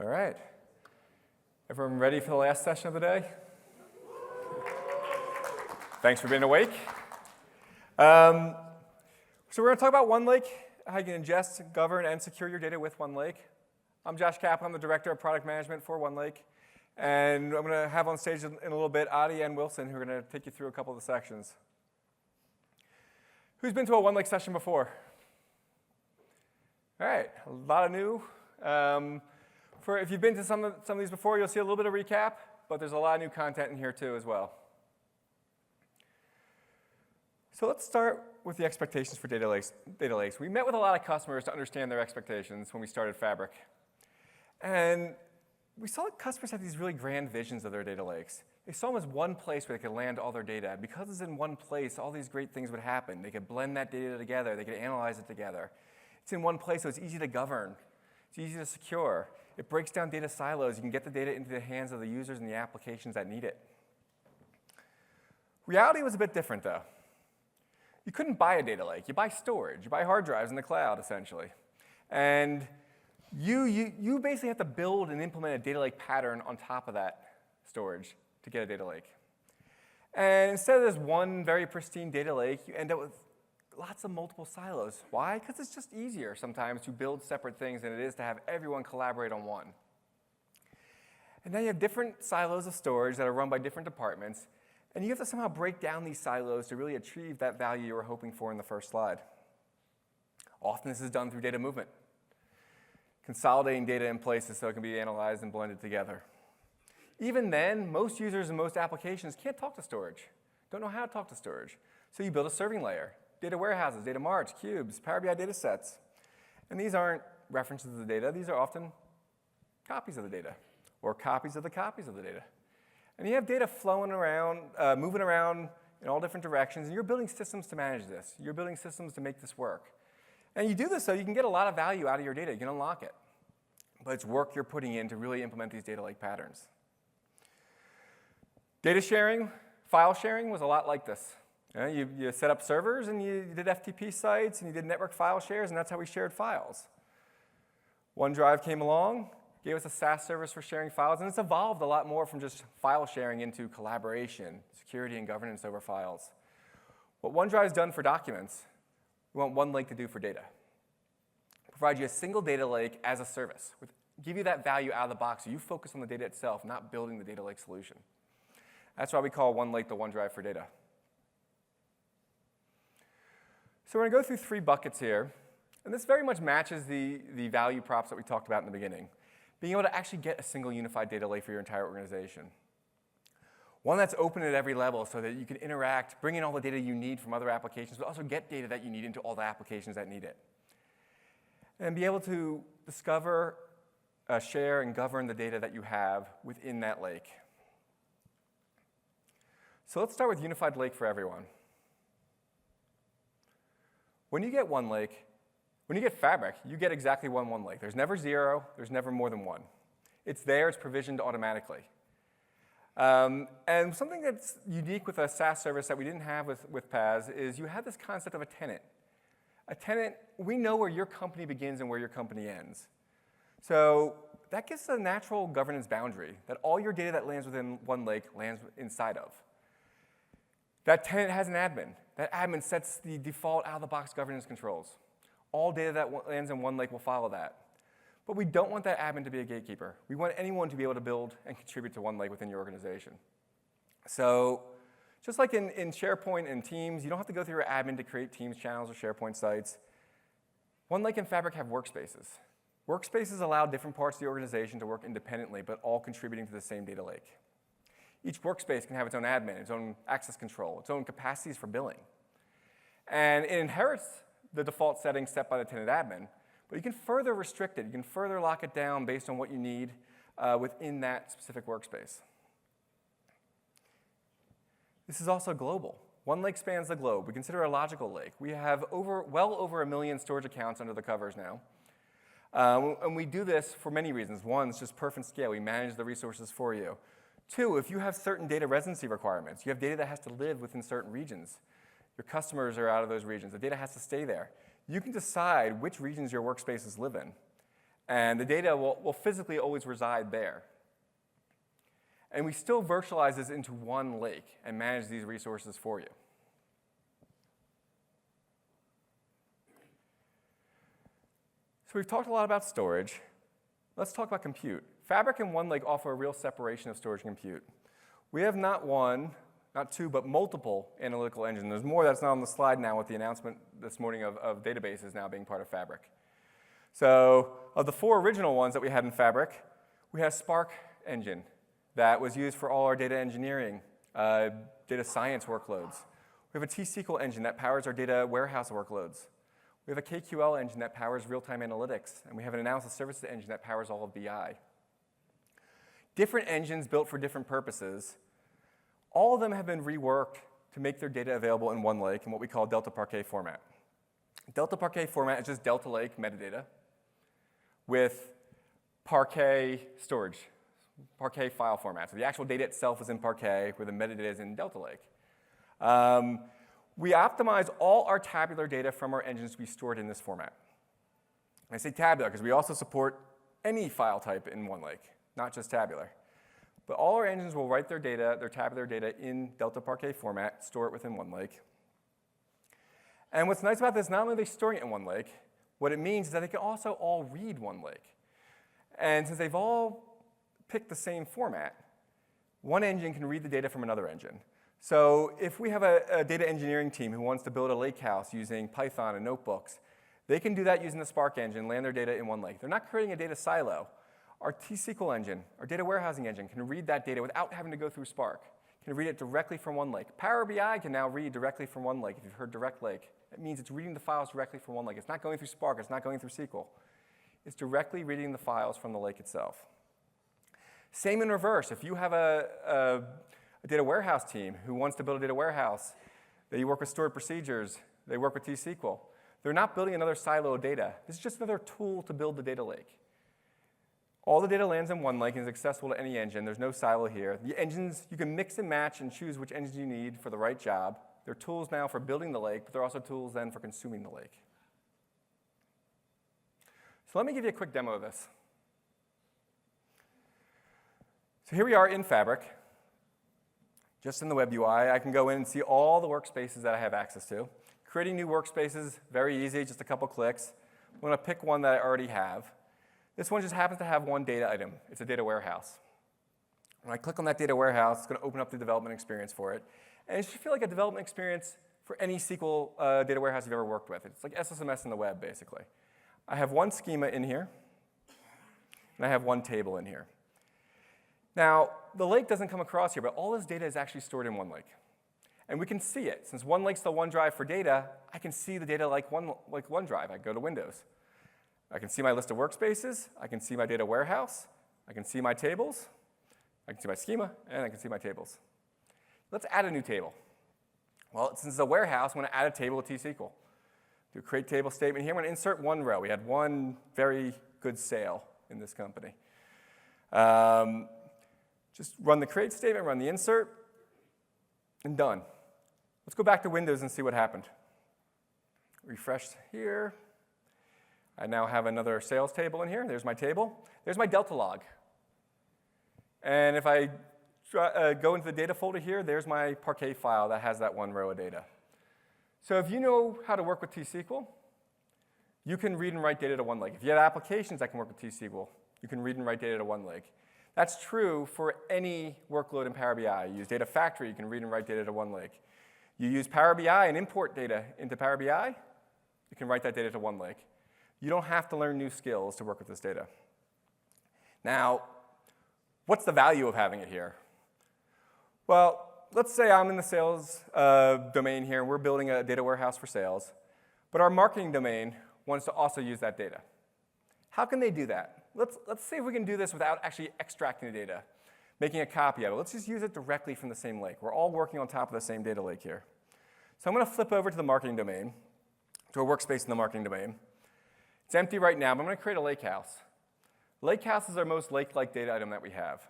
All right. Everyone ready for the last session of the day? Thanks for being awake. So we're going to talk about OneLake, how you can ingest, govern, and secure your data with OneLake. I'm Josh Caplan. I'm the Director of Product Management for OneLake. And I'm going to have on stage in a little bit Adi and Wilson, who are going to take you through a couple of the sections. Who's been to a OneLake session before? All right, a lot of new. If you've been to some of these before, you'll see a little bit of recap, but there's a lot of new content in here too as well. So let's start with the expectations for data lakes. We met with a lot of customers to understand their expectations when we started Fabric. And we saw that customers had these really grand visions of their data lakes. They saw them as one place where they could land all their data. Because it's in one place, all these great things would happen. They could blend that data together. They could analyze it together. It's in one place, so it's easy to govern. It's easy to secure. It breaks down data silos. You can get the data into the hands of the users and the applications that need it. Reality was a bit different, though. You couldn't buy a data lake. You buy storage. You buy hard drives in the cloud, essentially. And you basically have to build and implement a data lake pattern on top of that storage to get a data lake. And instead of this one very pristine data lake, you end up with lots of multiple silos. Why? Because it's just easier sometimes to build separate things than it is to have everyone collaborate on one. And then you have different silos of storage that are run by different departments, and you have to somehow break down these silos to really achieve that value you were hoping for in the first slide. Often this is done through data movement, consolidating data in places so it can be analyzed and blended together. Even then, most users and most applications can't talk to storage, don't know how to talk to storage. So you build a serving layer, data warehouses, data marts, cubes, Power BI data sets. And these aren't references to the data. These are often copies of the data or copies of the copies of the data. And you have data flowing around, moving around in all different directions, and you're building systems to manage this. You're building systems to make this work. And you do this so you can get a lot of value out of your data. You can unlock it. But it's work you're putting in to really implement these data lake patterns. Data sharing, file sharing was a lot like this. You set up servers, and you did FTP sites, and you did network file shares, and that's how we shared files. OneDrive came along, gave us a SaaS service for sharing files, and it's evolved a lot more from just file sharing into collaboration, security, and governance over files. What OneDrive's done for documents, we want OneLake to do for data. Provide you a single data lake as a service. Give you that value out of the box so you focus on the data itself, not building the data lake solution. That's why we call OneLake the OneDrive for data. So we're going to go through 3 buckets here. And this very much matches the value props that we talked about in the beginning. Being able to actually get a single unified data lake for your entire organization. One that's open at every level so that you can interact, bring in all the data you need from other applications, but also get data that you need into all the applications that need it. And be able to discover, share, and govern the data that you have within that lake. So let's start with unified lake for everyone. When you get OneLake, when you get Fabric, you get exactly one OneLake. There's never 0. There's never more than 1. It's there. It's provisioned automatically. And something that's unique with a SaaS service that we didn't have with PaaS is you have this concept of a tenant. A tenant, we know where your company begins and where your company ends. So that gives a natural governance boundary that all your data that lands within OneLake lands inside of. That tenant has an admin. That admin sets the default out-of-the-box governance controls. All data that lands in OneLake will follow that. But we don't want that admin to be a gatekeeper. We want anyone to be able to build and contribute to OneLake within your organization. So just like in SharePoint and Teams, you don't have to go through your admin to create Teams channels or SharePoint sites. OneLake and Fabric have workspaces. Workspaces allow different parts of the organization to work independently, but all contributing to the same data lake. Each workspace can have its own admin, its own access control, its own capacities for billing. And it inherits the default settings set by the tenant admin, but you can further restrict it. You can further lock it down based on what you need within that specific workspace. This is also global. OneLake spans the globe. We consider a logical lake. We have well over 1 million storage accounts under the covers now. And we do this for many reasons. One, it's just perfect scale. We manage the resources for you. 2, if you have certain data residency requirements, you have data that has to live within certain regions. Your customers are out of those regions. The data has to stay there. You can decide which regions your workspaces live in. And the data will physically always reside there. And we still virtualize this into OneLake and manage these resources for you. So we've talked a lot about storage. Let's talk about compute. Fabric and OneLake offer a real separation of storage and compute. We have not one, not two, but multiple analytical engines. There's more that's not on the slide now with the announcement this morning of databases now being part of Fabric. So of the 4 original ones that we had in Fabric, we had a Spark engine that was used for all our data engineering, data science workloads. We have a T-SQL engine that powers our data warehouse workloads. We have a KQL engine that powers real-time analytics, and we have an analysis services engine that powers all of BI. Different engines built for different purposes. All of them have been reworked to make their data available in OneLake in what we call Delta-Parquet format. Delta-Parquet format is just Delta Lake metadata with Parquet storage, Parquet file format. So the actual data itself is in Parquet, where the metadata is in Delta Lake. We optimize all our tabular data from our engines to be stored in this format. I say tabular because we also support any file type in OneLake, not just tabular. But all our engines will write their data, their tabular data, in Delta Parquet format, store it within OneLake. And what's nice about this, not only are they storing it in OneLake, what it means is that they can also all read OneLake. And since they've all picked the same format, one engine can read the data from another engine. So if we have a data engineering team who wants to build a lakehouse using Python and notebooks, they can do that using the Spark engine, land their data in OneLake. They're not creating a data silo. Our T-SQL engine, our data warehousing engine, can read that data without having to go through Spark. Can read it directly from OneLake. Power BI can now read directly from OneLake. If you've heard Direct Lake, that means it's reading the files directly from OneLake. It's not going through Spark. It's not going through SQL. It's directly reading the files from the lake itself. Same in reverse. If you have a data warehouse team who wants to build a data warehouse, they work with stored procedures, they work with T-SQL. They're not building another silo of data. This is just another tool to build the data lake. All the data lands in OneLake and is accessible to any engine. There's no silo here. The engines, you can mix and match and choose which engine you need for the right job. They're tools now for building the lake, but they're also tools then for consuming the lake. So let me give you a quick demo of this. So here we are in Fabric. Just in the web UI, I can go in and see all the workspaces that I have access to. Creating new workspaces, very easy, just a couple clicks. I'm going to pick one that I already have. This one just happens to have one data item. It's a data warehouse. When I click on that data warehouse, it's going to open up the development experience for it. And it should feel like a development experience for any SQL data warehouse you've ever worked with. It's like SSMS in the web, basically. I have one schema in here, and I have one table in here. Now, the lake doesn't come across here, but all this data is actually stored in OneLake. And we can see it. Since OneLake's the OneDrive for data, I can see the data like OneDrive. I go to Windows. I can see my list of workspaces. I can see my data warehouse. I can see my tables. I can see my schema, and I can see my tables. Let's add a new table. Well, since it's a warehouse, I'm going to add a table with T-SQL. Do a create table statement here. I'm going to insert one row. We had one very good sale in this company. Just run the create statement, run the insert, and done. Let's go back to Windows and see what happened. Refresh here. I now have another sales table in here. There's my table. There's my Delta log. And if I go into the data folder here, there's my Parquet file that has that one row of data. So if you know how to work with T-SQL, you can read and write data to OneLake. If you have applications that can work with T-SQL, you can read and write data to OneLake. That's true for any workload in Power BI. You use Data Factory, you can read and write data to OneLake. You use Power BI and import data into Power BI, you can write that data to OneLake. You don't have to learn new skills to work with this data. Now, what's the value of having it here? Well, let's say I'm in the sales domain here, and we're building a data warehouse for sales, but our marketing domain wants to also use that data. How can they do that? Let's see if we can do this without actually extracting the data, making a copy of it. Let's just use it directly from the same lake. We're all working on top of the same data lake here. So I'm going to flip over to the marketing domain, to a workspace in the marketing domain. It's empty right now, but I'm going to create a lakehouse. Lakehouse is our most lake-like data item that we have.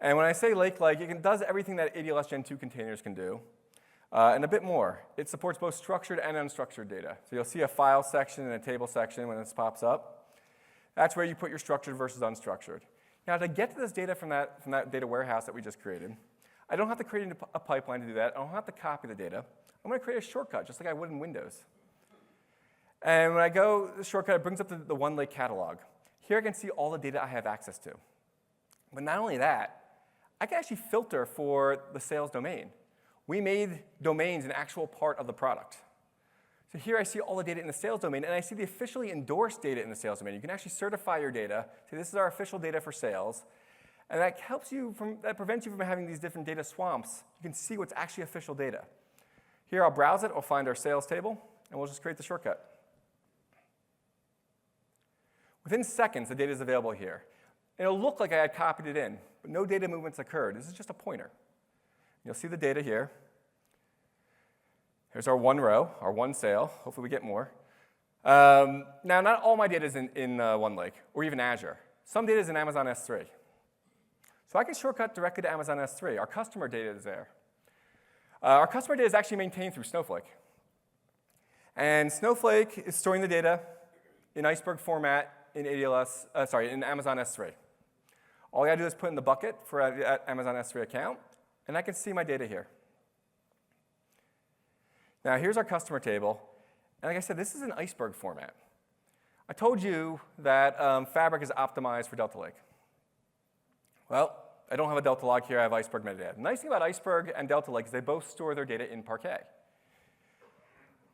And when I say lake-like, it does everything that ADLS Gen 2 containers can do. and a bit more. It supports both structured and unstructured data. So you'll see a file section and a table section when this pops up. That's where you put your structured versus unstructured. Now, to get to this data from that data warehouse that we just created, I don't have to create a pipeline to do that. I don't have to copy the data. I'm going to create a shortcut, just like I would in Windows. And when I go the shortcut, it brings up the OneLake catalog. Here I can see all the data I have access to. But not only that, I can actually filter for the sales domain. We made domains an actual part of the product. So here I see all the data in the sales domain, and I see the officially endorsed data in the sales domain. You can actually certify your data, say this is our official data for sales, and that prevents you from having these different data swamps. You can see what's actually official data. Here I'll browse it, I'll find our sales table, and we'll just create the shortcut. Within seconds, the data is available here. It'll look like I had copied it in, but no data movements occurred. This is just a pointer. You'll see the data here. Here's our one row, our one sale. Hopefully we get more. Now, not all my data is in OneLake or even Azure. Some data is in Amazon S3. So I can shortcut directly to Amazon S3. Our customer data is there. Our customer data is actually maintained through Snowflake. And Snowflake is storing the data in iceberg format in Amazon S3. All I gotta do is put in the bucket for Amazon S3 account, and I can see my data here. Now, here's our customer table. And like I said, this is an iceberg format. I told you that Fabric is optimized for Delta Lake. Well, I don't have a Delta log here. I have iceberg metadata. The nice thing about iceberg and Delta Lake is they both store their data in Parquet.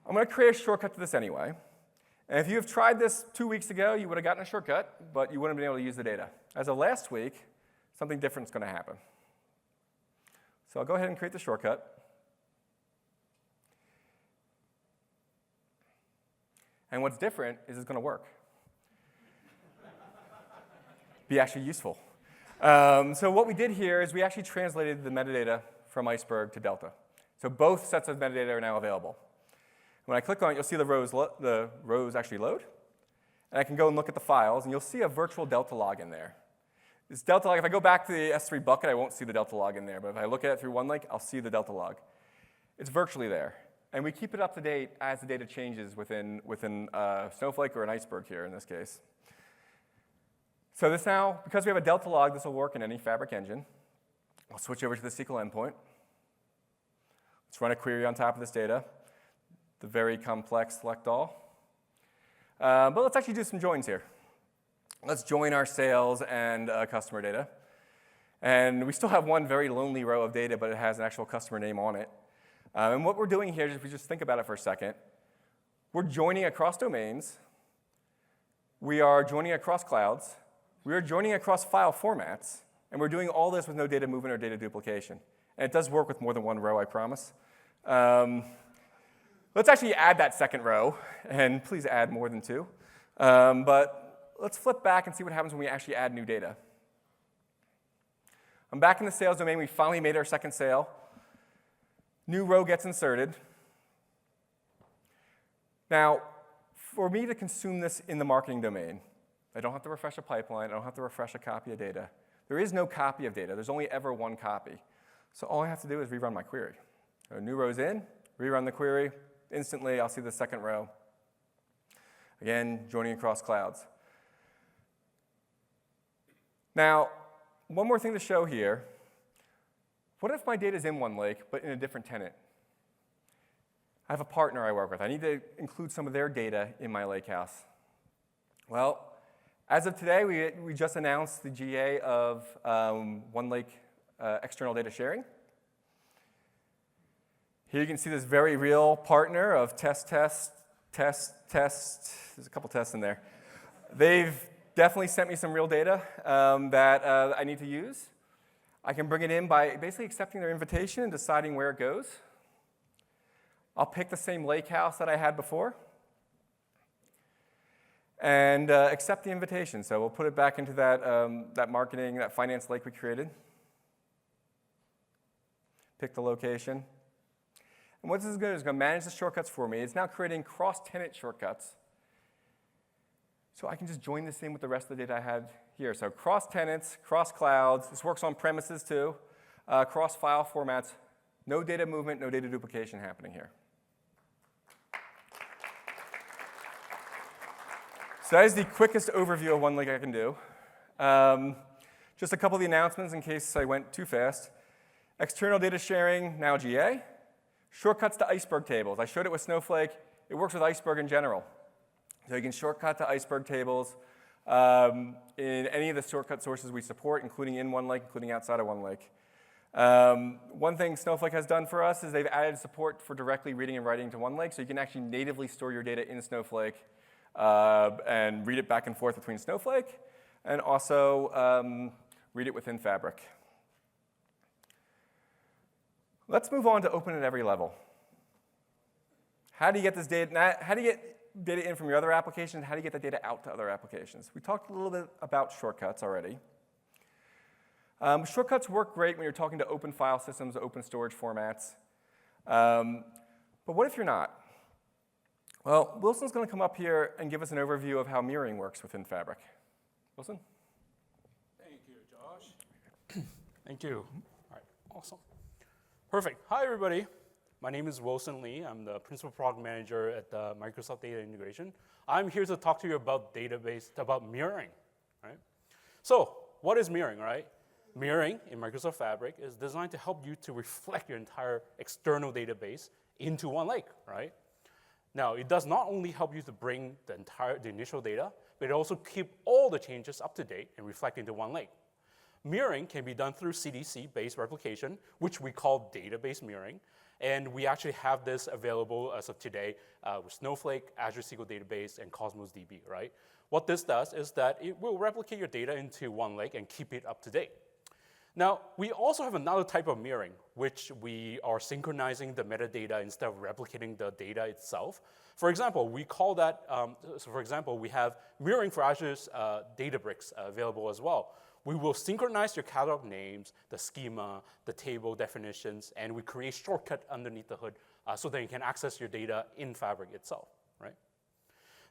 I'm going to create a shortcut to this anyway. And if you have tried this 2 weeks ago, you would have gotten a shortcut, but you wouldn't have been able to use the data. As of last week, something different is going to happen. So I'll go ahead and create the shortcut. And what's different is it's going to work. Be actually useful. So what we did here is we actually translated the metadata from iceberg to Delta. So both sets of metadata are now available. When I click on it, you'll see the rows actually load. And I can go and look at the files, and you'll see a virtual Delta log in there. This Delta log, if I go back to the S3 bucket, I won't see the Delta log in there. But if I look at it through OneLake, I'll see the Delta log. It's virtually there. And we keep it up to date as the data changes within Snowflake or an iceberg here in this case. So this now, because we have a Delta log, this will work in any Fabric engine. I'll switch over to the SQL endpoint. Let's run a query on top of this data, the very complex select all. But let's actually do some joins here. Let's join our sales and customer data. And we still have one very lonely row of data, but it has an actual customer name on it. And what we're doing here, if we just think about it for a second, we're joining across domains. We are joining across clouds. We are joining across file formats. And we're doing all this with no data movement or data duplication. And it does work with more than one row, I promise. Let's actually add that second row. And please add more than two. But let's flip back and see what happens when we actually add new data. I'm back in the sales domain. We finally made our second sale. New row gets inserted. Now, for me to consume this in the marketing domain, I don't have to refresh a pipeline. I don't have to refresh a copy of data. There is no copy of data. There's only ever one copy. So all I have to do is rerun my query. So new row's in, rerun the query. Instantly, I'll see the second row. Again, joining across clouds. Now, one more thing to show here. What if my data is in OneLake, but in a different tenant? I have a partner I work with. I need to include some of their data in my lakehouse. Well, as of today, we just announced the GA of OneLake external data sharing. Here you can see this very real partner of test. There's a couple tests in there. They've definitely sent me some real data that I need to use. I can bring it in by basically accepting their invitation and deciding where it goes. I'll pick the same lake house that I had before and accept the invitation. So we'll put it back into that marketing, that finance lake we created. Pick the location. And what this is going to do is going to manage the shortcuts for me. It's now creating cross-tenant shortcuts. So I can just join this in with the rest of the data I had here. So cross-tenants, cross-clouds. This works on premises too. Cross-file formats, No data movement, no data duplication happening here. So that is the quickest overview of OneLake I can do. Just a couple of the announcements in case I went too fast. External data sharing, now GA. Shortcuts to Iceberg tables. I showed it with Snowflake. It works with Iceberg in general. So you can shortcut to Iceberg tables in any of the shortcut sources we support, including in OneLake, including outside of OneLake. One thing Snowflake has done for us is they've added support for directly reading and writing to OneLake, so you can actually natively store your data in Snowflake and read it back and forth between Snowflake, and also read it within Fabric. Let's move on to open at every level. How do you get this data? How do you get data in from your other applications? How do you get the data out to other applications? We talked a little bit about shortcuts already. Shortcuts work great when you're talking to open file systems, open storage formats. But what if you're not? Well, Wilson's going to come up here and give us an overview of how mirroring works within Fabric. Wilson? Thank you, Josh. Thank you. All right, awesome. Perfect. Hi, everybody. My name is Wilson Lee. I'm the Principal Product Manager at Microsoft Data Integration. I'm here to talk to you about mirroring, right? So what is mirroring, right? Mirroring in Microsoft Fabric is designed to help you to reflect your entire external database into OneLake, right? Now, it does not only help you to bring the initial data, but it also keep all the changes up to date and reflect into OneLake. Mirroring can be done through CDC-based replication, which we call database mirroring. And we actually have this available as of today with Snowflake, Azure SQL Database, and Cosmos DB, right? What this does is that it will replicate your data into OneLake and keep it up to date. Now, we also have another type of mirroring, which we are synchronizing the metadata instead of replicating the data itself. For example, we call that, we have mirroring for Azure's Databricks available as well. We will synchronize your catalog names, the schema, the table definitions, and we create shortcut underneath the hood so that you can access your data in Fabric itself, right?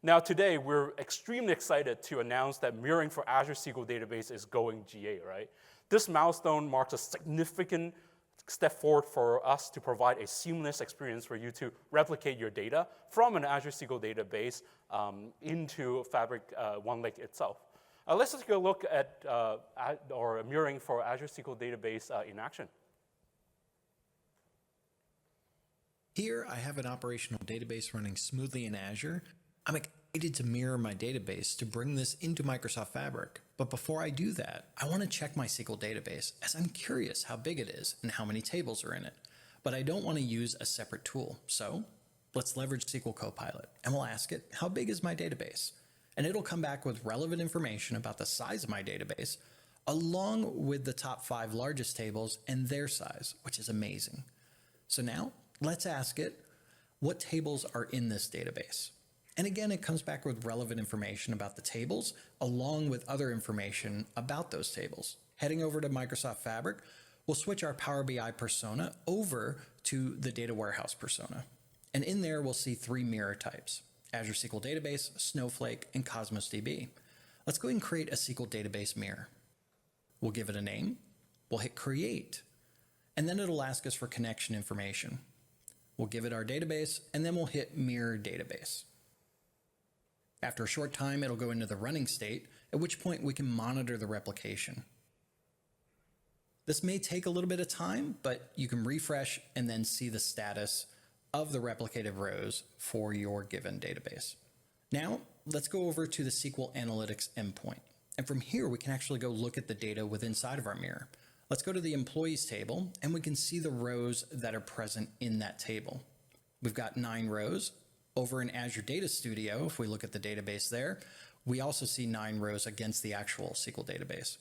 Now today, we're extremely excited to announce that mirroring for Azure SQL Database is going GA, right? This milestone marks a significant step forward for us to provide a seamless experience for you to replicate your data from an Azure SQL Database into Fabric OneLake itself. Let's take a look at mirroring for Azure SQL Database in action. Here I have an operational database running smoothly in Azure. I'm excited to mirror my database to bring this into Microsoft Fabric. But before I do that, I want to check my SQL database as I'm curious how big it is and how many tables are in it. But I don't want to use a separate tool. So let's leverage SQL Copilot and we'll ask it, how big is my database? And it'll come back with relevant information about the size of my database, along with the top 5 largest tables and their size, which is amazing. So now, let's ask it, what tables are in this database? And again, it comes back with relevant information about the tables, along with other information about those tables. Heading over to Microsoft Fabric, we'll switch our Power BI persona over to the Data Warehouse persona. And in there, we'll see 3 mirror types: Azure SQL Database, Snowflake, and Cosmos DB. Let's go ahead and create a SQL Database mirror. We'll give it a name, we'll hit Create, and then it'll ask us for connection information. We'll give it our database, and then we'll hit Mirror Database. After a short time, it'll go into the running state, at which point we can monitor the replication. This may take a little bit of time, but you can refresh and then see the status of the replicated rows for your given database. Now, let's go over to the SQL Analytics endpoint. And from here, we can actually go look at the data within inside of our mirror. Let's go to the employees table, and we can see the rows that are present in that table. We've got 9 rows. Over in Azure Data Studio, if we look at the database there, we also see 9 rows against the actual SQL database.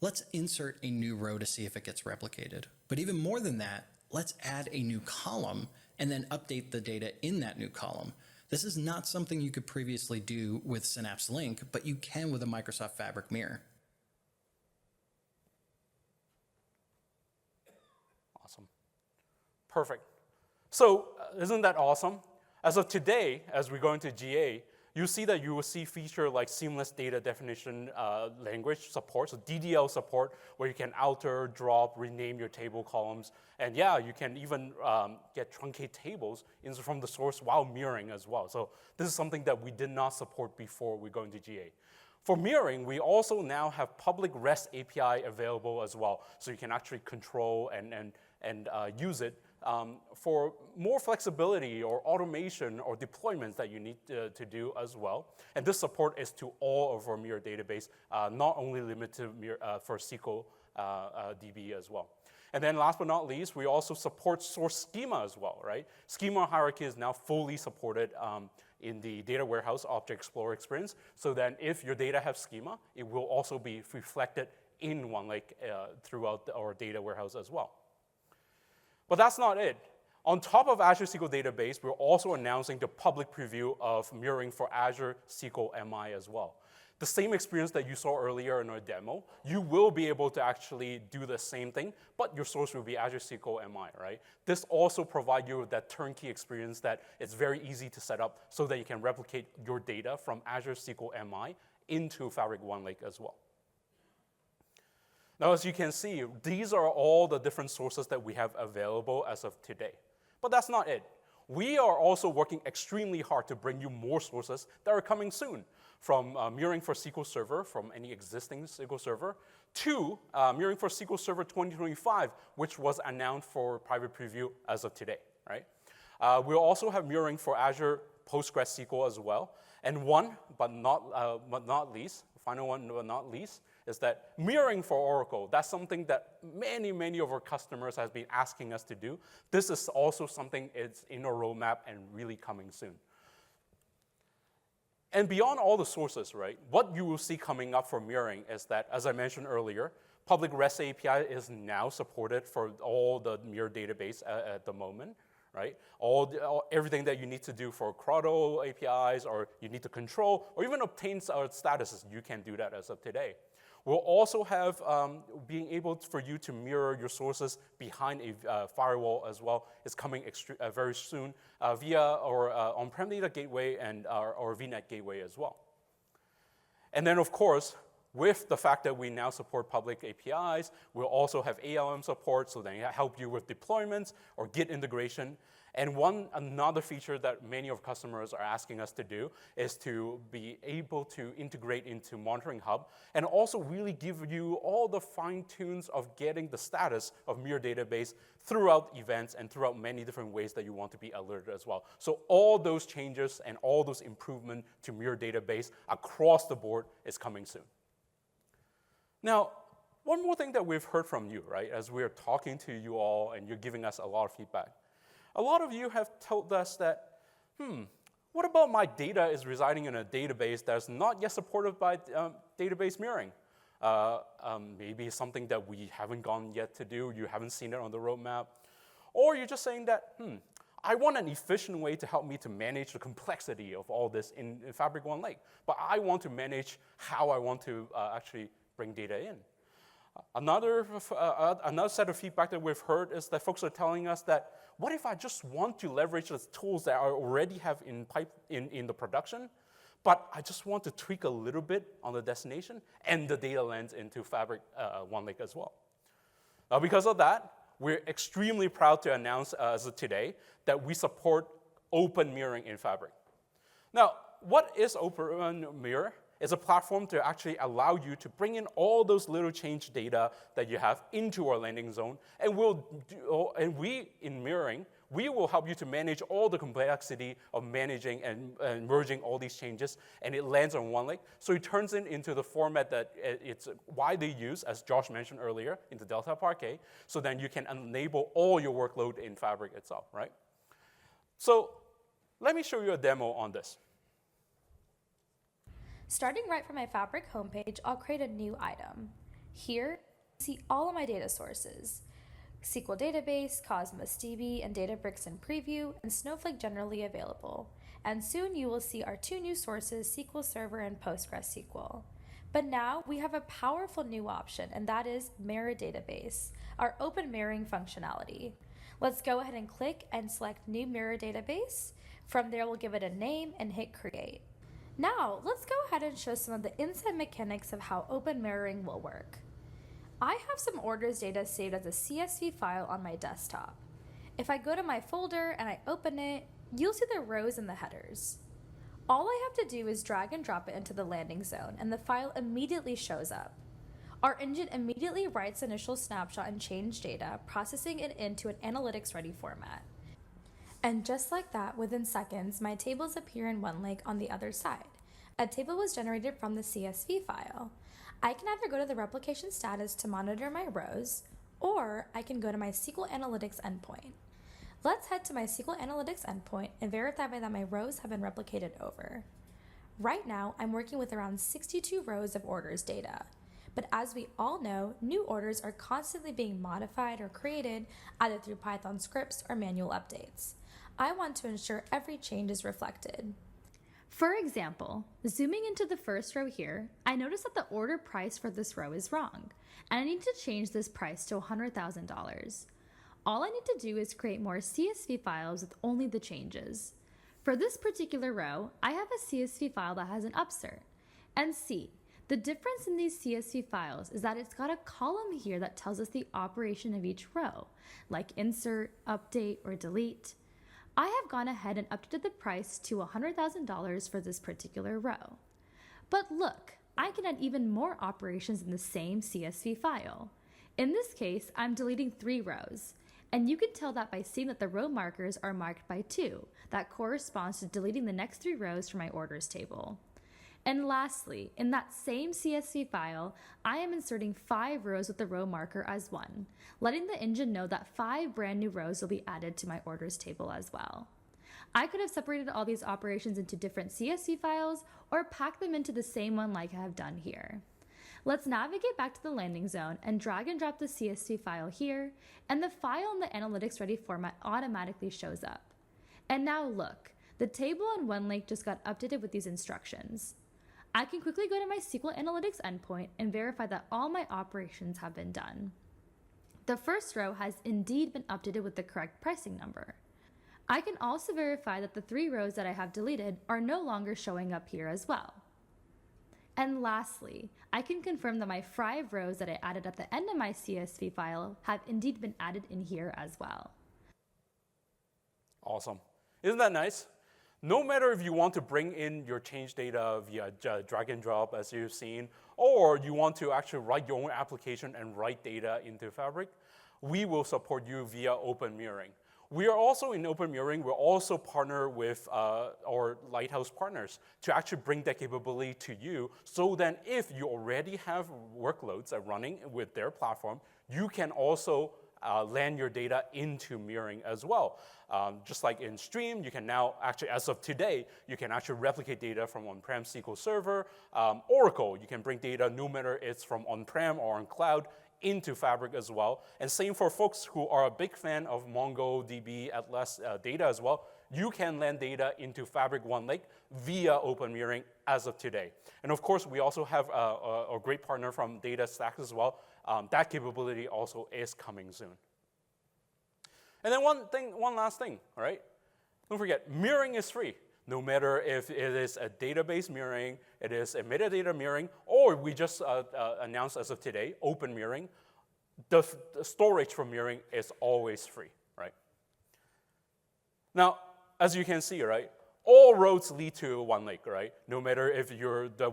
Let's insert a new row to see if it gets replicated. But even more than that, let's add a new column and then update the data in that new column. This is not something you could previously do with Synapse Link, but you can with a Microsoft Fabric mirror. Awesome. Perfect. So isn't that awesome? As of today, as we go into GA, you see that you will see feature like seamless data definition language support, so DDL support, where you can alter, drop, rename your table columns. And yeah, you can even get truncate tables from the source while mirroring as well. So this is something that we did not support before we go into GA. For mirroring, we also now have public REST API available as well, so you can actually control and use it for more flexibility or automation or deployments that you need to do as well. And this support is to all of our mirror database, not only limited for SQL DB as well. And then last but not least, we also support source schema as well, right? Schema hierarchy is now fully supported in the data warehouse Object Explorer experience, so that if your data have schema, it will also be reflected in OneLake throughout our data warehouse as well. But that's not it. On top of Azure SQL Database, we're also announcing the public preview of mirroring for Azure SQL MI as well. The same experience that you saw earlier in our demo, you will be able to actually do the same thing, but your source will be Azure SQL MI, right? This also provides you with that turnkey experience that it's very easy to set up so that you can replicate your data from Azure SQL MI into Fabric OneLake as well. Now, as you can see, these are all the different sources that we have available as of today. But that's not it. We are also working extremely hard to bring you more sources that are coming soon, from mirroring for SQL Server from any existing SQL Server to mirroring for SQL Server 2025, which was announced for private preview as of today, right? We'll also have mirroring for Azure PostgreSQL as well. And one, but not least, final one but not least, is that mirroring for Oracle. That's something that many of our customers have been asking us to do. This is also something that's in our roadmap and really coming soon. And beyond all the sources, right, what you will see coming up for mirroring is that, as I mentioned earlier, public REST API is now supported for all the mirror database at the moment, right? Everything that you need to do for CRUD APIs, or you need to control, or even obtain statuses, you can do that as of today. We'll also have being able for you to mirror your sources behind a firewall as well. It's coming very soon via our on-prem data gateway and our VNet gateway as well. And then, of course, with the fact that we now support public APIs, we'll also have ALM support, so they help you with deployments or Git integration. And another feature that many of customers are asking us to do is to be able to integrate into Monitoring Hub and also really give you all the fine tunes of getting the status of mirror database throughout events and throughout many different ways that you want to be alerted as well. So all those changes and all those improvements to mirror database across the board is coming soon. Now, one more thing that we've heard from you, right, as we're talking to you all and you're giving us a lot of feedback. A lot of you have told us that, what about my data is residing in a database that's not yet supported by database mirroring? Maybe it's something that we haven't gone yet to do, you haven't seen it on the roadmap. Or you're just saying that, I want an efficient way to help me to manage the complexity of all this in Fabric OneLake, but I want to manage how I want to actually bring data in. Another set of feedback that we've heard is that folks are telling us that, what if I just want to leverage the tools that I already have in the production, but I just want to tweak a little bit on the destination, and the data lands into Fabric OneLake as well. Now, because of that, we're extremely proud to announce as of today that we support open mirroring in Fabric. Now, what is Open Mirror? It's a platform to actually allow you to bring in all those little change data that you have into our landing zone, and we, in mirroring, we will help you to manage all the complexity of managing and merging all these changes, and it lands on OneLake. So it turns it into the format that it's widely used, as Josh mentioned earlier, into Delta-Parquet, so then you can enable all your workload in Fabric itself, right? So let me show you a demo on this. Starting right from my Fabric homepage, I'll create a new item. Here, see all of my data sources: SQL Database, Cosmos DB, and Databricks in preview, and Snowflake generally available. And soon you will see our two new sources, SQL Server and PostgreSQL. But now we have a powerful new option, and that is Mirror Database, our open mirroring functionality. Let's go ahead and click and select New Mirror Database. From there, we'll give it a name and hit Create. Now, let's go ahead and show some of the inside mechanics of how open mirroring will work. I have some orders data saved as a CSV file on my desktop. If I go to my folder and I open it, you'll see the rows and the headers. All I have to do is drag and drop it into the landing zone, and the file immediately shows up. Our engine immediately writes initial snapshot and change data, processing it into an analytics-ready format. And just like that, within seconds, my tables appear in OneLake on the other side. A table was generated from the CSV file. I can either go to the replication status to monitor my rows, or I can go to my SQL Analytics endpoint. Let's head to my SQL Analytics endpoint and verify that my rows have been replicated over. Right now, I'm working with around 62 rows of orders data. But as we all know, new orders are constantly being modified or created either through Python scripts or manual updates. I want to ensure every change is reflected. For example, zooming into the first row here, I notice that the order price for this row is wrong, and I need to change this price to $100,000. All I need to do is create more CSV files with only the changes. For this particular row, I have a CSV file that has an upsert. And see, the difference in these CSV files is that it's got a column here that tells us the operation of each row, like insert, update, or delete. I have gone ahead and updated the price to $100,000 for this particular row. But look, I can add even more operations in the same CSV file. In this case, I'm deleting 3 rows, and you can tell that by seeing that the row markers are marked by 2. That corresponds to deleting the next 3 rows from my orders table. And lastly, in that same CSV file, I am inserting 5 rows with the row marker as 1, letting the engine know that 5 brand new rows will be added to my orders table as well. I could have separated all these operations into different CSV files or packed them into the same one like I have done here. Let's navigate back to the landing zone and drag and drop the CSV file here, and the file in the analytics ready format automatically shows up. And now look, the table in OneLake just got updated with these instructions. I can quickly go to my SQL Analytics endpoint and verify that all my operations have been done. The first row has indeed been updated with the correct pricing number. I can also verify that the 3 rows that I have deleted are no longer showing up here as well. And lastly, I can confirm that my 5 rows that I added at the end of my CSV file have indeed been added in here as well. Awesome. Isn't that nice? No matter if you want to bring in your change data via drag and drop, as you've seen, or you want to actually write your own application and write data into Fabric, we will support you via open mirroring. We are also in open mirroring, we're also partner with our Lighthouse partners to actually bring that capability to you, so that if you already have workloads running with their platform, you can also land your data into mirroring as well. Just like in Stream, you can now actually, as of today, you can actually replicate data from on-prem SQL Server. Oracle, you can bring data no matter it's from on-prem or on cloud into Fabric as well. And same for folks who are a big fan of MongoDB Atlas data as well. You can land data into Fabric OneLake via open mirroring as of today. And of course, we also have a great partner from DataStax as well. That capability also is coming soon. And then one last thing, all right? Don't forget, mirroring is free. No matter if it is a database mirroring, it is a metadata mirroring, or we just announced as of today, open mirroring, the storage for mirroring is always free, right? Now, as you can see, right, all roads lead to OneLake, right? No matter if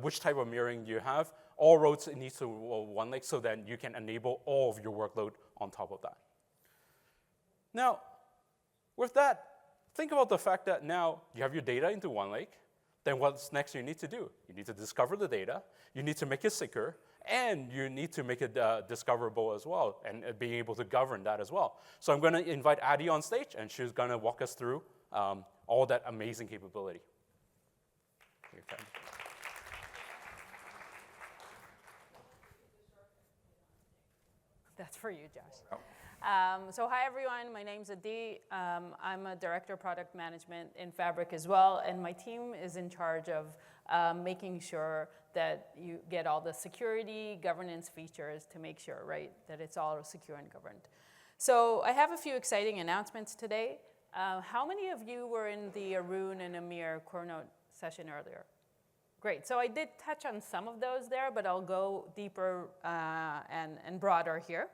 which type of mirroring you have, all roads need to OneLake so that you can enable all of your workload on top of that. Now, with that, think about the fact that now you have your data into OneLake. Then what's next you need to do? You need to discover the data, you need to make it secure, and you need to make it discoverable as well, and being able to govern that as well. So I'm going to invite Addie on stage, and she's going to walk us through all that amazing capability. That's for you, Josh. Oh. So hi, everyone. My name's Adi. I'm a director of product management in Fabric as well, and my team is in charge of making sure that you get all the security governance features to make sure, right, that it's all secure and governed. So I have a few exciting announcements today. How many of you were in the Arun and Amir core note session earlier? Great. So I did touch on some of those there, but I'll go deeper and broader here.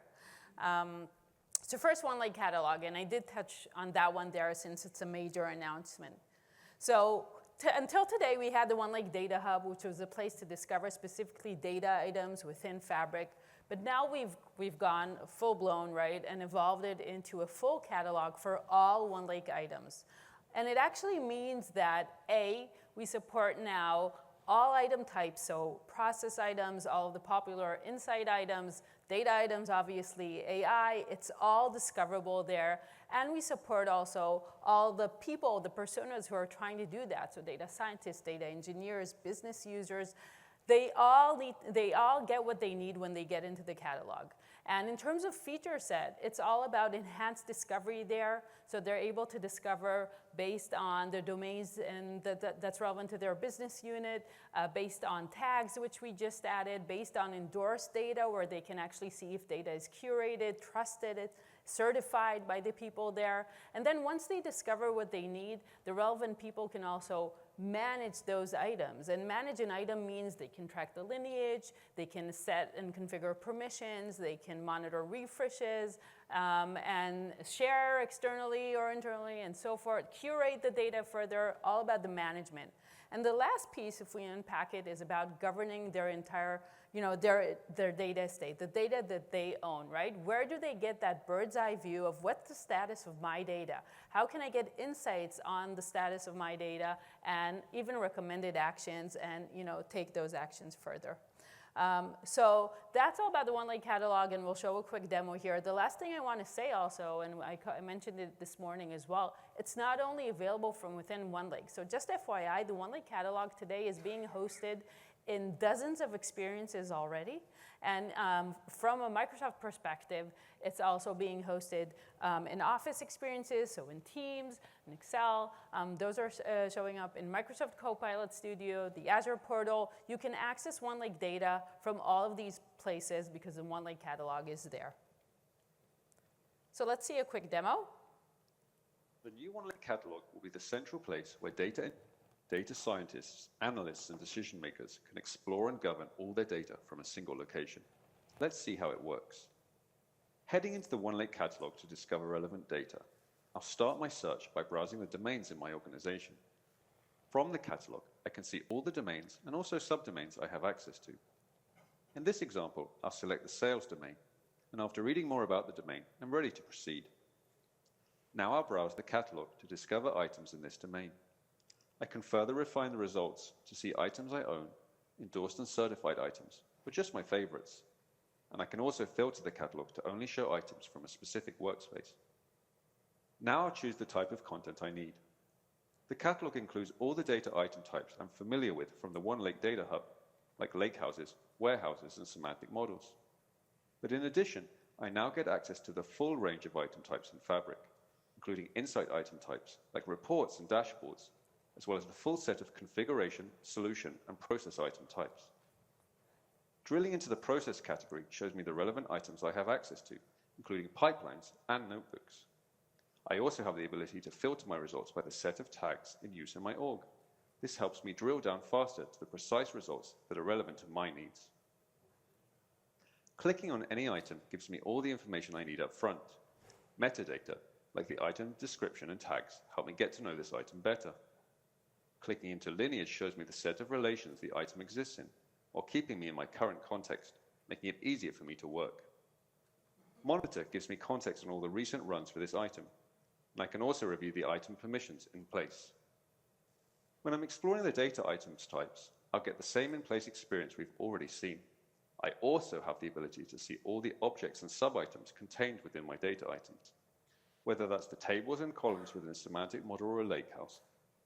So first, OneLake catalog, and I did touch on that one there since it's a major announcement. So until today, we had the OneLake Data Hub, which was a place to discover specifically data items within Fabric. But now we've gone full-blown, right, and evolved it into a full catalog for all OneLake items. And it actually means that, A, we support now all item types, so process items, all of the popular insight items, data items, obviously, AI, it's all discoverable there. And we support also all the people, the personas who are trying to do that, so data scientists, data engineers, business users. They all get what they need when they get into the catalog. And in terms of feature set, it's all about enhanced discovery there. So they're able to discover based on the domains and that's relevant to their business unit, based on tags, which we just added, based on endorsed data, where they can actually see if data is curated, trusted, certified by the people there. And then once they discover what they need, the relevant people can also manage those items. And manage an item means they can track the lineage, they can set and configure permissions, they can monitor refreshes, and share externally or internally and so forth, curate the data further, all about the management. And the last piece, if we unpack it, is about governing their entire, their data estate, the data that they own, right? Where do they get that bird's eye view of what's the status of my data? How can I get insights on the status of my data and even recommended actions and, take those actions further? So that's all about the OneLake catalog, and we'll show a quick demo here. The last thing I want to say also, and I mentioned it this morning as well, it's not only available from within OneLake. So just FYI, the OneLake catalog today is being hosted in dozens of experiences already. And from a Microsoft perspective, it's also being hosted in Office experiences, so in Teams, in Excel. Those are showing up in Microsoft Copilot Studio, the Azure portal. You can access OneLake data from all of these places because the OneLake catalog is there. So let's see a quick demo. The new OneLake catalog will be the central place where data scientists, analysts, and decision makers can explore and govern all their data from a single location. Let's see how it works. Heading into the OneLake catalog to discover relevant data, I'll start my search by browsing the domains in my organization. From the catalog, I can see all the domains and also subdomains I have access to. In this example, I'll select the sales domain, and after reading more about the domain, I'm ready to proceed. Now I'll browse the catalog to discover items in this domain. I can further refine the results to see items I own, endorsed and certified items, or just my favorites. And I can also filter the catalog to only show items from a specific workspace. Now I'll choose the type of content I need. The catalog includes all the data item types I'm familiar with from the OneLake Data Hub, like lakehouses, warehouses, and semantic models. But in addition, I now get access to the full range of item types in Fabric, including insight item types, like reports and dashboards, as well as the full set of configuration, solution, and process item types. Drilling into the process category shows me the relevant items I have access to, including pipelines and notebooks. I also have the ability to filter my results by the set of tags in use in my org. This helps me drill down faster to the precise results that are relevant to my needs. Clicking on any item gives me all the information I need up front. Metadata, like the item description and tags, help me get to know this item better. Clicking into lineage shows me the set of relations the item exists in, while keeping me in my current context, making it easier for me to work. Monitor gives me context on all the recent runs for this item, and I can also review the item permissions in place. When I'm exploring the data items types, I'll get the same in-place experience we've already seen. I also have the ability to see all the objects and sub-items contained within my data items, whether that's the tables and columns within a semantic model or a lakehouse,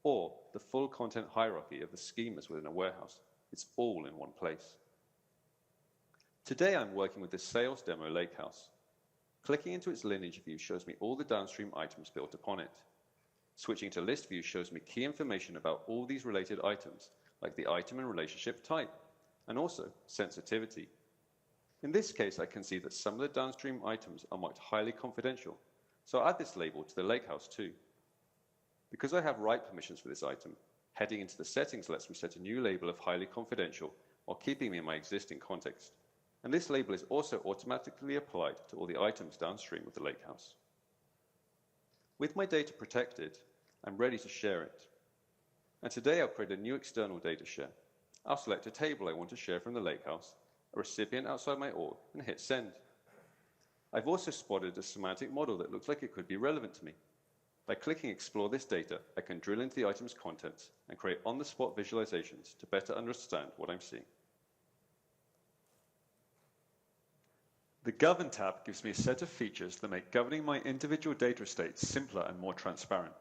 or the full content hierarchy of the schemas within a warehouse. It's all in one place. Today I'm working with the sales demo lakehouse. Clicking into its lineage view shows me all the downstream items built upon it. Switching to list view shows me key information about all these related items, like the item and relationship type, and also sensitivity. In this case, I can see that some of the downstream items are marked highly confidential, so I'll add this label to the lakehouse too. Because I have write permissions for this item, Heading into the settings lets me set a new label of highly confidential while keeping me in my existing context. And this label is also automatically applied to all the items downstream of the lakehouse. With my data protected, I'm ready to share it. And today I'll create a new external data share. I'll select a table I want to share from the lakehouse, a recipient outside my org, and hit send. I've also spotted a semantic model that looks like it could be relevant to me. By clicking Explore this data, I can drill into the item's contents and create on-the-spot visualizations to better understand what I'm seeing. The Govern tab gives me a set of features that make governing my individual data estates simpler and more transparent.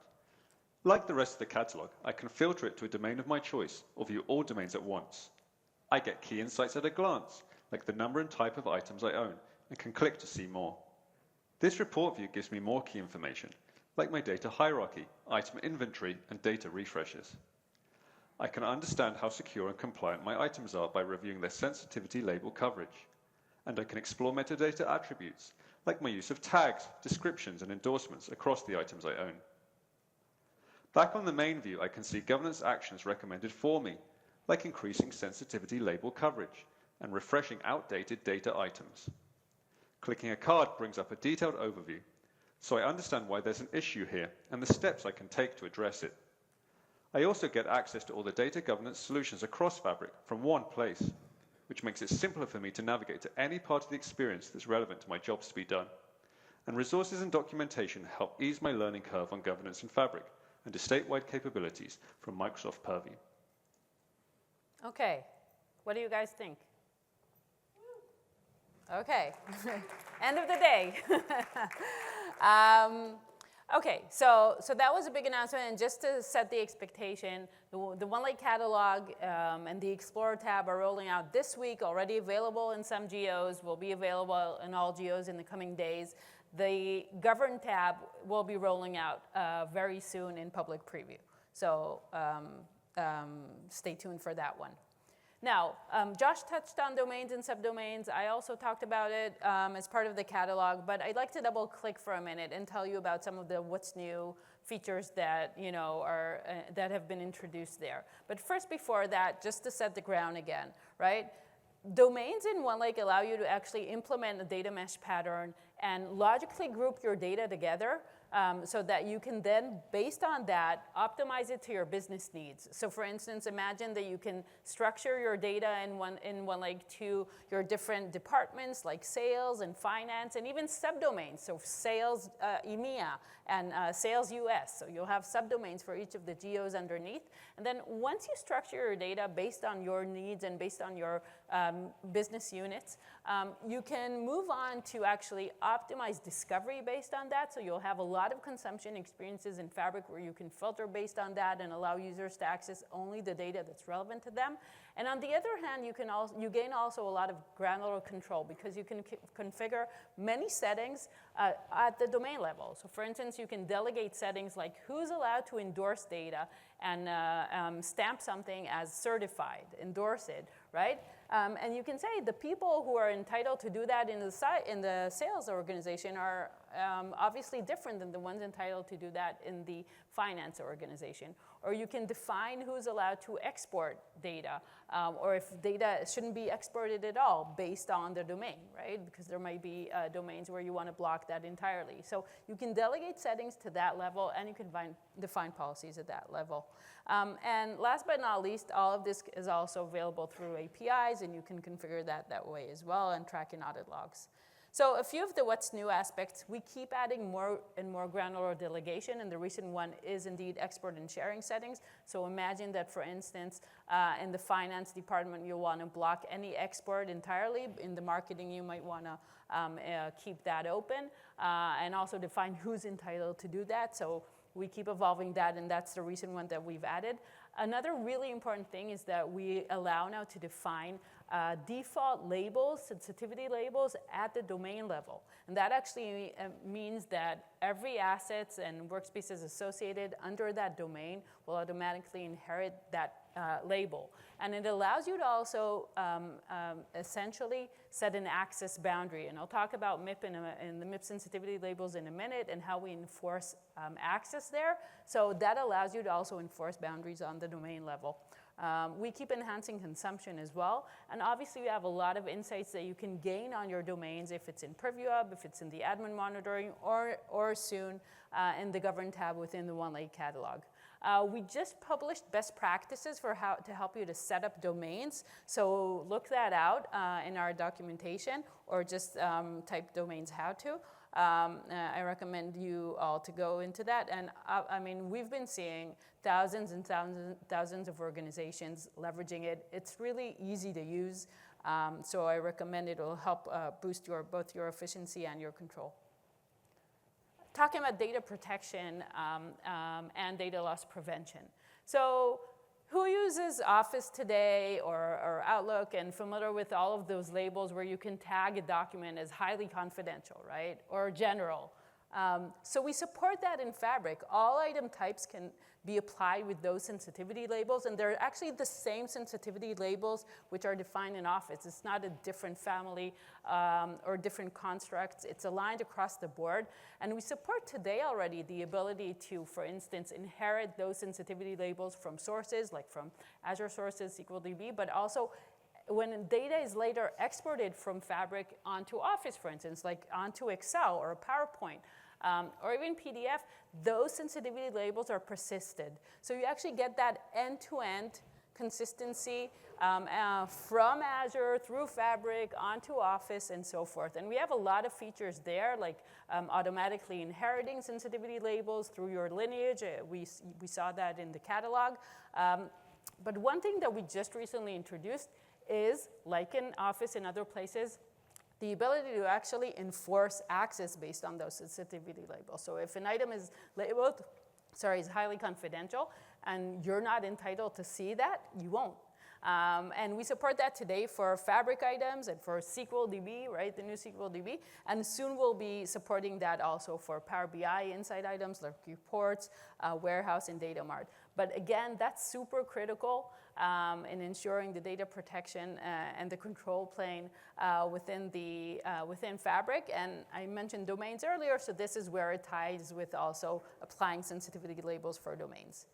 Like the rest of the catalog, I can filter it to a domain of my choice or view all domains at once. I get key insights at a glance, like the number and type of items I own, and can click to see more. This report view gives me more key information, like my data hierarchy, item inventory, and data refreshes. I can understand how secure and compliant my items are by reviewing their sensitivity label coverage. And I can explore metadata attributes, like my use of tags, descriptions, and endorsements across the items I own. Back on the main view, I can see governance actions recommended for me, like increasing sensitivity label coverage and refreshing outdated data items. Clicking a card brings up a detailed overview, so I understand why there's an issue here and the steps I can take to address it. I also get access to all the data governance solutions across Fabric from one place, which makes it simpler for me to navigate to any part of the experience that's relevant to my jobs to be done. And resources and documentation help ease my learning curve on governance in Fabric and estate-wide capabilities from Microsoft Purview. Okay, what do you guys think? Okay, end of the day. Okay, so that was a big announcement, and just to set the expectation, the OneLake catalog and the Explorer tab are rolling out this week, already available in some geos, will be available in all geos in the coming days. The Govern tab will be rolling out very soon in public preview, so stay tuned for that one. Now, Josh touched on domains and subdomains. I also talked about it as part of the catalog, but I'd like to double click for a minute and tell you about some of the what's new features that are that have been introduced there. But first, before that, just to set the ground again, right? Domains in OneLake allow you to actually implement a data mesh pattern and logically group your data together so that you can then, based on that, optimize it to your business needs. So for instance, imagine that you can structure your data in OneLake to your different departments like sales and finance and even subdomains. So sales EMEA and sales US. So you'll have subdomains for each of the geos underneath. And then once you structure your data based on your needs and based on your business units, you can move on to actually optimize discovery based on that. So you'll have a lot of consumption experiences in Fabric where you can filter based on that and allow users to access only the data that's relevant to them. And on the other hand, you gain also a lot of granular control because you can configure many settings at the domain level. So for instance, you can delegate settings like who's allowed to endorse data and stamp something as certified, endorse it, right? And you can say the people who are entitled to do that in the sales organization are obviously different than the ones entitled to do that in the finance organization. Or you can define who's allowed to export data, or if data shouldn't be exported at all based on the domain, right? Because there might be domains where you want to block that entirely. So you can delegate settings to that level, and you can define policies at that level. And last but not least, all of this is also available through APIs, and you can configure that way as well and track in audit logs. So a few of the what's new aspects, we keep adding more and more granular delegation, and the recent one is indeed export and sharing settings. So imagine that, for instance, in the finance department, you'll want to block any export entirely. In the marketing, you might want to keep that open and also define who's entitled to do that. So we keep evolving that, and that's the recent one that we've added. Another really important thing is that we allow now to define default labels, sensitivity labels at the domain level. And that actually means that every assets and workspaces associated under that domain will automatically inherit that label. And it allows you to also essentially set an access boundary. And I'll talk about MIP and the MIP sensitivity labels in a minute and how we enforce access there. So that allows you to also enforce boundaries on the domain level. We keep enhancing consumption as well. And obviously, we have a lot of insights that you can gain on your domains if it's in Purview Hub, if it's in the admin monitoring, or soon in the Govern tab within the OneLake catalog. We just published best practices for how to help you to set up domains. So look that out in our documentation, or just type domains how to. I recommend you all to go into that. And I mean, we've been seeing thousands and thousands of organizations leveraging it. It's really easy to use. So I recommend it will help boost both your efficiency and your control. Talking about data protection and data loss prevention. So who uses Office today or Outlook and familiar with all of those labels where you can tag a document as highly confidential, right? Or general. So we support that in Fabric. All item types can be applied with those sensitivity labels, and they're actually the same sensitivity labels which are defined in Office. It's not a different family or different constructs. It's aligned across the board. And we support today already the ability to, for instance, inherit those sensitivity labels from sources, like from Azure sources, SQLDB, but also when data is later exported from Fabric onto Office, for instance, like onto Excel or PowerPoint, or even PDF, those sensitivity labels are persisted. So you actually get that end-to-end consistency from Azure through Fabric onto Office and so forth. And we have a lot of features there, like automatically inheriting sensitivity labels through your lineage. We saw that in the catalog. But one thing that we just recently introduced is, like in Office and other places, the ability to actually enforce access based on those sensitivity labels. So if an item is labeled, is highly confidential, and you're not entitled to see that, you won't. And we support that today for Fabric items and for SQLDB, right, the new SQLDB. And soon we'll be supporting that also for Power BI Insight items like reports, Warehouse, and Data Mart. But again, that's super critical in ensuring the data protection and the control plane within Fabric. And I mentioned domains earlier, so this is where it ties with also applying sensitivity labels for domains.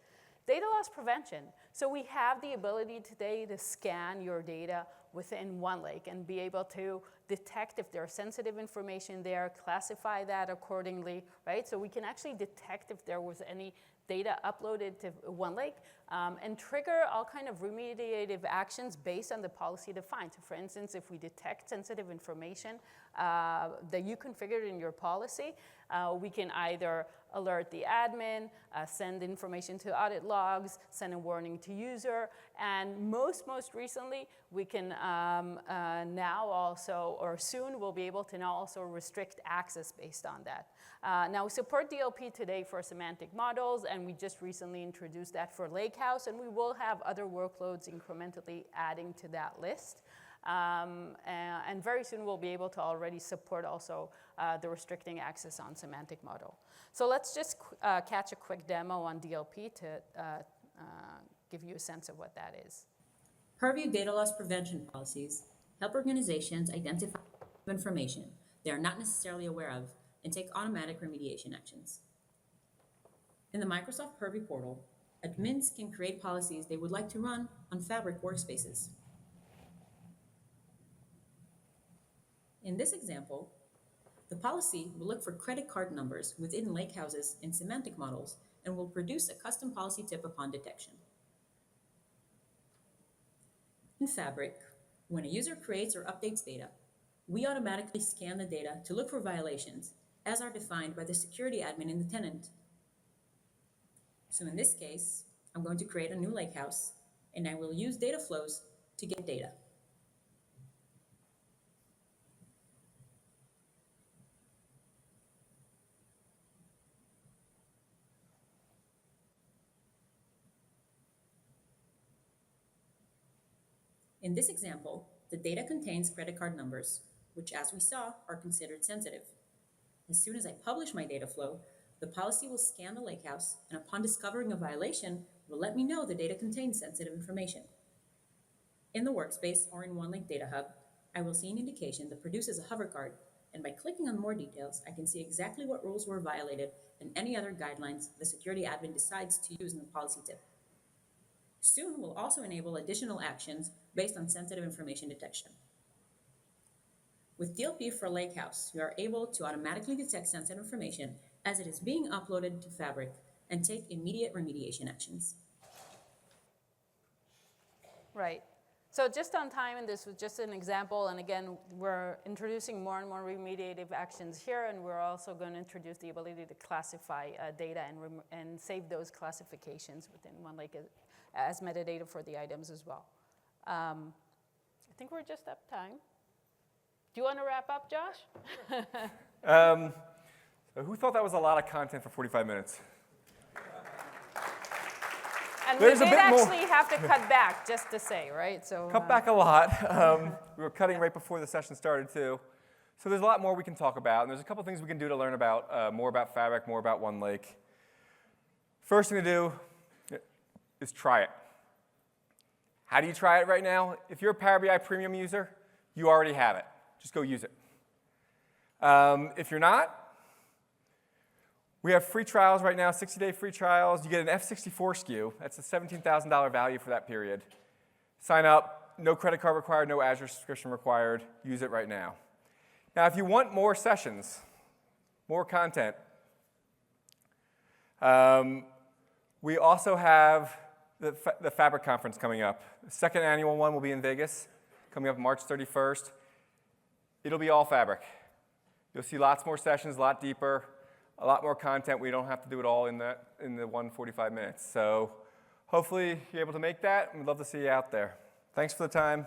Data loss prevention. So we have the ability today to scan your data within OneLake and be able to detect if there's sensitive information there, classify that accordingly, right? So we can actually detect if there was any data uploaded to OneLake and trigger all kind of remediative actions based on the policy defined. So for instance, if we detect sensitive information that you configured in your policy, we can either alert the admin, send information to audit logs, send a warning to user, and most recently, we can now also, or soon, we'll be able to now also restrict access based on that. Now, we support DLP today for semantic models, and we just recently introduced that for Lakehouse, and we will have other workloads incrementally adding to that list. And very soon we'll be able to already support also the restricting access on semantic model. So let's just catch a quick demo on DLP to give you a sense of what that is. Purview data loss prevention policies help organizations identify information they are not necessarily aware of and take automatic remediation actions. In the Microsoft Purview portal, admins can create policies they would like to run on Fabric workspaces. In this example, the policy will look for credit card numbers within lakehouses and semantic models and will produce a custom policy tip upon detection. In Fabric, when a user creates or updates data, we automatically scan the data to look for violations, as are defined by the security admin in the tenant. So in this case, I'm going to create a new lakehouse, and I will use data flows to get data. In this example, the data contains credit card numbers, which, as we saw, are considered sensitive. As soon as I publish my data flow, the policy will scan the lakehouse, and upon discovering a violation, will let me know the data contains sensitive information. In the workspace or in OneLake Data Hub, I will see an indication that produces a hover card, and by clicking on more details, I can see exactly what rules were violated and any other guidelines the security admin decides to use in the policy tip. Soon, we'll also enable additional actions based on sensitive information detection. With DLP for Lakehouse, we are able to automatically detect sensitive information as it is being uploaded to Fabric and take immediate remediation actions. Right. So just on time, and this was just an example, and again, we're introducing more and more remediative actions here, and we're also going to introduce the ability to classify data and save those classifications within OneLake as metadata for the items as well. I think we're just up time. Do you want to wrap up, Josh? So who thought that was a lot of content for 45 minutes? And There's we a did bit more. actually have to cut back, just to say, right? So Cut back a lot. We were cutting right before the session started, too. So there's a lot more we can talk about, and there's a couple things we can do to learn about, more about Fabric, more about OneLake. First thing to do is try it. How do you try it right now? If you're a Power BI Premium user, you already have it. Just go use it. If you're not, we have free trials right now, 60-day free trials. You get an F64 SKU. That's a $17,000 value for that period. Sign up. No credit card required, no Azure subscription required. Use it right now. Now, if you want more sessions, more content, we also have the Fabric conference coming up. The second annual one will be in Vegas, coming up March 31st. It'll be all Fabric. You'll see lots more sessions, a lot deeper, a lot more content. We don't have to do it all in the 145 minutes. So hopefully you're able to make that, and we'd love to see you out there. Thanks for the time.